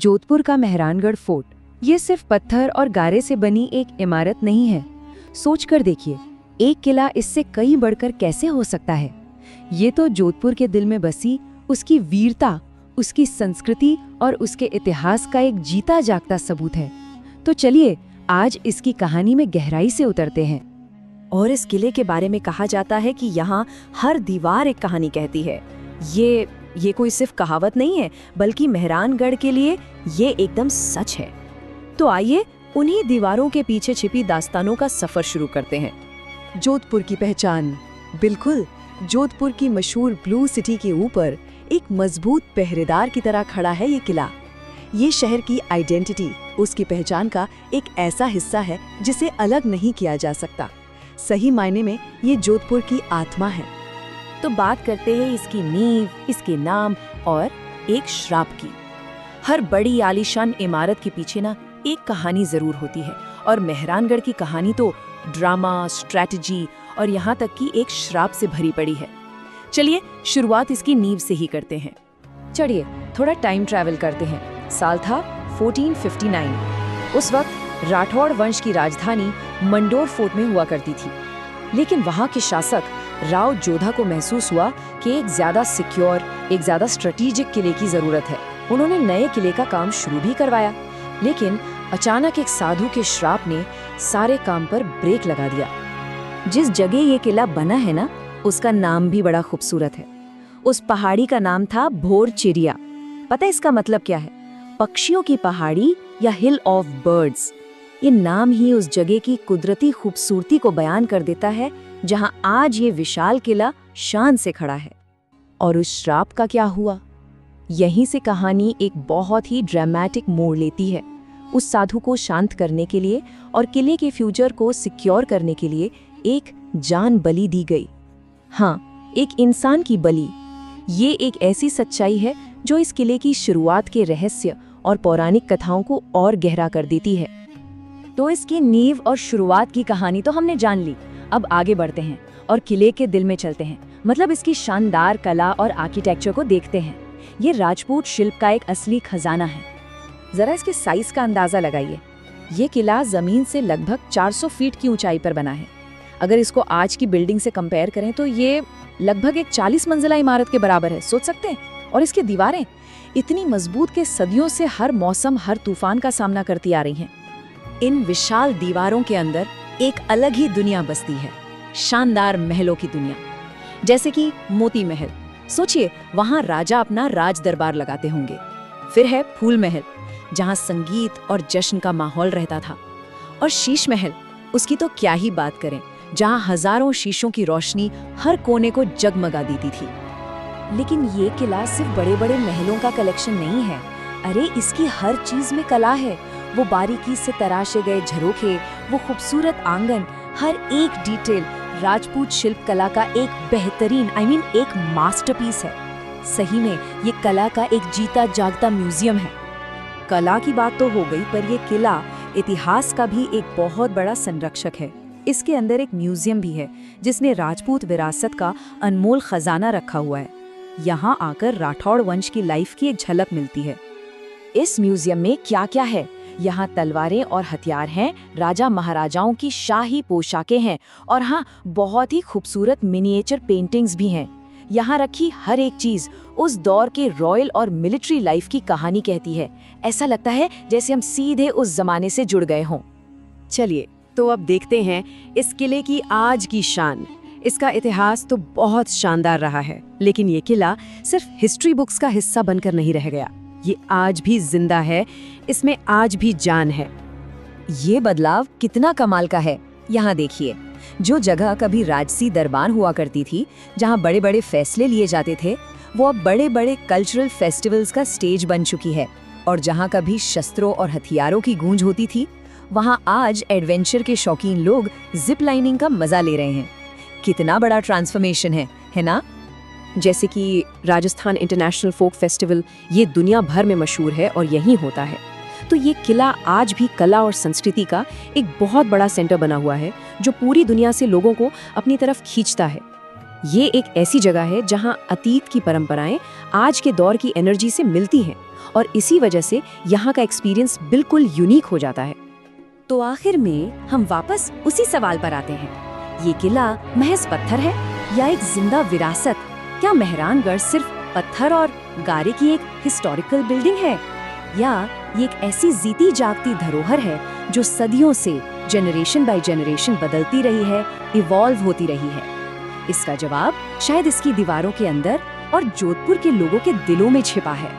जोधपुर का मेहरानगढ़ फोर्ट, ये सिर्फ पत्थर और गारे से बनी एक इमारत नहीं है। सोचकर देखिए, एक किला इससे कहीं बढ़कर कैसे हो सकता है। ये तो जोधपुर के दिल में बसी उसकी वीरता, उसकी संस्कृति और उसके इतिहास का एक जीता जागता सबूत है। तो चलिए आज इसकी कहानी में गहराई से उतरते हैं। और इस किले के बारे में कहा जाता है कि यहाँ हर दीवार एक कहानी कहती है। ये कोई सिर्फ कहावत नहीं है, बल्कि मेहरानगढ़ के लिए ये एकदम सच है। तो आइए उन्हीं दीवारों के पीछे छिपी दास्तानों का सफर शुरू करते हैं। जोधपुर की पहचान। बिल्कुल, जोधपुर की मशहूर ब्लू सिटी के ऊपर एक मजबूत पहरेदार की तरह खड़ा है ये किला। ये शहर की आइडेंटिटी, उसकी पहचान का एक ऐसा हिस्सा है जिसे अलग नहीं किया जा सकता। सही मायने में ये जोधपुर की आत्मा है। तो बात करते हैं इसकी नींव, इसके नाम और एक श्राप की। हर बड़ी आलीशान इमारत के पीछे ना एक कहानी जरूर होती है, और मेहरानगढ़ की कहानी तो ड्रामा, स्ट्रैटेजी और यहाँ तक कि एक श्राप से भरी पड़ी है। चलिए शुरुआत इसकी नींव से ही करते हैं। चलिए थोड़ा टाइम ट्रैवल करते हैं। साल था 1459। उस वक्त राठौड़ वंश की राजधानी मंडोर फोर्ट में हुआ करती थी। लेकिन वहाँ के शासक राव जोधा को महसूस हुआ कि एक ज्यादा सिक्योर, एक ज्यादा स्ट्रेटेजिक किले की जरूरत है। उन्होंने नए किले का काम शुरू भी करवाया, लेकिन अचानक एक साधु के श्राप ने सारे काम पर ब्रेक लगा दिया। जिस जगह ये किला बना है ना, उसका नाम भी बड़ा खूबसूरत है। उस पहाड़ी का नाम था भोर चिड़िया। पता है इसका मतलब क्या है? पक्षियों की पहाड़ी या हिल ऑफ बर्ड्स। ये नाम ही उस जगह की कुदरती खूबसूरती को बयान कर देता है, जहां आज ये विशाल किला शान से खड़ा है। और उस श्राप का क्या हुआ? यहीं से कहानी एक बहुत ही ड्रामेटिक मोड़ लेती है। उस साधु को शांत करने के लिए और किले के फ्यूचर को सिक्योर करने के लिए एक जान बलि दी गई। हाँ, एक इंसान की बलि। ये एक ऐसी सच्चाई है जो इस किले की शुरुआत के रहस्य और पौराणिक कथाओं को और गहरा कर देती है। तो इसकी नींव और शुरुआत की कहानी तो हमने जान ली। अब आगे बढ़ते हैं और किले के दिल में चलते हैं, मतलब इसकी शानदार कला और आर्किटेक्चर को देखते हैं। ये राजपूत शिल्प का एक असली खजाना है। जरा इसके साइज का अंदाजा लगाइए। ये किला जमीन से लगभग 400 फीट की ऊंचाई पर बना है। अगर इसको आज की बिल्डिंग से कंपेयर करें तो ये लगभग एक 40 मंजिला इमारत के बराबर है, सोच सकते हैं। और इसकी दीवारें इतनी मजबूत के सदियों से हर मौसम, हर तूफान का सामना करती आ रही हैं। इन विशाल दीवारों के अंदर एक अलग ही दुनिया बसती है, शानदार महलों की दुनिया। जैसे कि मोती महल, सोचिए वहां राजा अपना राज दरबार लगाते होंगे। फिर है फूल महल, जहां संगीत और जश्न का माहौल रहता था। और शीश महल, उसकी तो क्या ही बात करें, जहां हजारों शीशों की रोशनी हर कोने को जगमगा देती थी। लेकिन ये किला सिर्फ बड़े बड़े महलों का कलेक्शन नहीं है। अरे इसकी हर चीज में कला है। वो बारीकी से तराशे गए झरोखे, वो खूबसूरत आंगन, हर एक डिटेल राजपूत शिल्प कला का एक बेहतरीन एक मास्टरपीस है। सही में ये कला का एक जीता जागता म्यूजियम है। कला की बात तो हो गई, पर ये किला इतिहास का भी एक बहुत बड़ा संरक्षक है। इसके अंदर एक म्यूजियम भी है जिसने राजपूत विरासत का अनमोल खजाना रखा हुआ है। यहाँ आकर राठौड़ वंश की लाइफ की एक झलक मिलती है। इस म्यूजियम में क्या क्या है? यहाँ तलवारें और हथियार हैं, राजा महाराजाओं की शाही पोशाकें हैं, और हाँ, बहुत ही खूबसूरत मिनिएचर पेंटिंग्स भी हैं। यहाँ रखी हर एक चीज उस दौर के रॉयल और मिलिट्री लाइफ की कहानी कहती है। ऐसा लगता है जैसे हम सीधे उस जमाने से जुड़ गए हों। चलिए तो अब देखते हैं इस किले की आज की शान। इसका इतिहास तो बहुत शानदार रहा है, लेकिन ये किला सिर्फ हिस्ट्री बुक्स का हिस्सा बनकर नहीं रह गया। ये आज भी जिंदा है, इसमें आज भी जान है। ये बदलाव कितना कमाल का है। यहाँ देखिए, जो जगह कभी राजसी दरबार हुआ करती थी, जहाँ बड़े बड़े फैसले लिए जाते थे, वो अब बड़े बड़े कल्चरल फेस्टिवल्स का स्टेज बन चुकी है। और जहाँ कभी शस्त्रों और हथियारों की गूंज होती थी, वहाँ आज एडवेंचर के शौकीन लोग जिप लाइनिंग का मजा ले रहे हैं। कितना बड़ा ट्रांसफॉर्मेशन है ना? जैसे कि राजस्थान इंटरनेशनल फोक फेस्टिवल, ये दुनिया भर में मशहूर है और यहीं होता है। तो ये किला आज भी कला और संस्कृति का एक बहुत बड़ा सेंटर बना हुआ है, जो पूरी दुनिया से लोगों को अपनी तरफ खींचता है। ये एक ऐसी जगह है जहां अतीत की परंपराएं आज के दौर की एनर्जी से मिलती हैं और इसी वजह से यहाँ का एक्सपीरियंस बिल्कुल यूनिक हो जाता है। तो आखिर में हम वापस उसी सवाल पर आते हैं, ये किला महज पत्थर है या एक जिंदा विरासत? क्या मेहरानगढ़ सिर्फ पत्थर और गारे की एक हिस्टोरिकल बिल्डिंग है, या ये एक ऐसी जीती जागती धरोहर है जो सदियों से जनरेशन बाय जनरेशन बदलती रही है, इवॉल्व होती रही है? इसका जवाब शायद इसकी दीवारों के अंदर और जोधपुर के लोगों के दिलों में छिपा है।